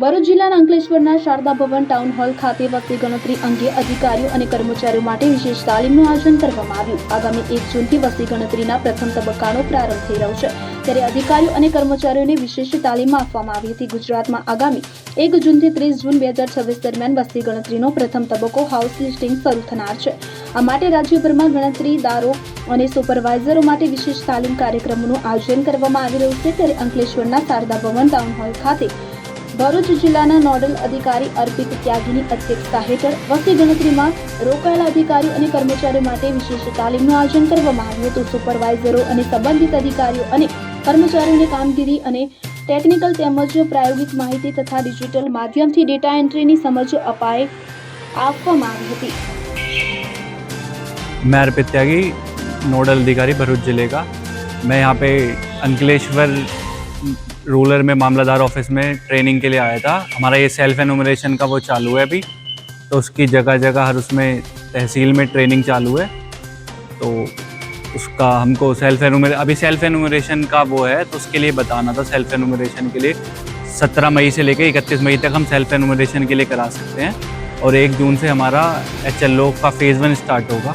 ભરૂચ જિલ્લાના અંકલેશ્વરના શારદા ભવન town hall ખાતે વસ્તી ગણતરી અંગે અધિકારીઓ અને કર્મચારીઓ માટે વિશેષ તાલીમનું આયોજન કરવામાં આવ્યું. આગામી 1 જૂનથી વસ્તી ગણતરીના પ્રથમ તબક્કાનો પ્રારંભ થઈ રહ્યો છે, ત્યારે અધિકારીઓ અને કર્મચારીઓને વિશેષ તાલીમ આપવામાં આવી હતી. ગુજરાતમાં આગામી 1 જૂનથી 30 જૂન 2026 દરમિયાન વસ્તી ગણતરીનો પ્રથમ તબક્કો હાઉસ લિસ્ટિંગ શરૂ થનાર છે. આ માટે રાજ્યભરમાં ગણતરીદારો અને સુપરવાઇઝરો માટે વિશેષ તાલીમ કાર્યક્રમોનું આયોજન કરવામાં આવી રહ્યું છે, ત્યારે અંકલેશ્વરના શારદા ભવન ટાઉન હોલ ખાતે ભરૂચ જિલ્લાના નોડલ અધિકારી અર્પિત ત્યાગીની અધ્યક્ષતા હેઠળ વસ્તી ગણતરીમાં રોકાયેલા અધિકારીઓ અને કર્મચારીઓ માટે વિશેષ તાલીમનું આયોજન કરવામાં આવ્યું હતું. સુપરવાઇઝરો અને સંબંધિત અધિકારીઓ અને કર્મચારીઓને કામગીરી અને ટેકનિકલ તેમજ પ્રાયોગિક માહિતી તથા ડિજિટલ માધ્યમથી ડેટા એન્ટ્રીની સમજ આપવામાં આવી હતી. मैं अर्पित त्यागी, नोडल अधिकारी भरूच जिले का। मैं यहाँ पे अंकलेश्वर रूरल में मामलादार ऑफिस में ट्रेनिंग के लिए आया था। हमारा ये सेल्फ एनुमरेशन का वो चालू है अभी, तो उसकी जगह जगह हर उसमें तहसील में ट्रेनिंग चालू है, तो उसका हमको अभी सेल्फ एनुमरेशन का वो है, तो उसके लिए बताना था। सेल्फ एनुमरेशन के लिए 17 मई से लेकर 31 मई तक हम सेल्फ एनुमरेशन के लिए करा सकते हैं, और 1 जून से हमारा HLO का फेज़ 1 स्टार्ट होगा,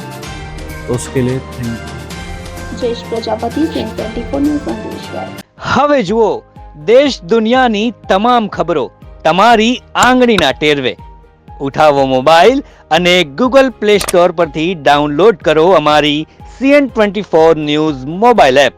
तो उसके लिए thank you. Jayesh Prajapati, CN 24 news, Ankleshwar. હવે જુઓ દેશ દુનિયાની તમામ ખબરો તમારી આંગળીના ટેરવે। ઉઠાવો મોબાઈલ અને ગૂગલ પ્લે સ્ટોર પરથી ડાઉનલોડ કરો અમારી CN24 ન્યૂઝ મોબાઈલ એપ।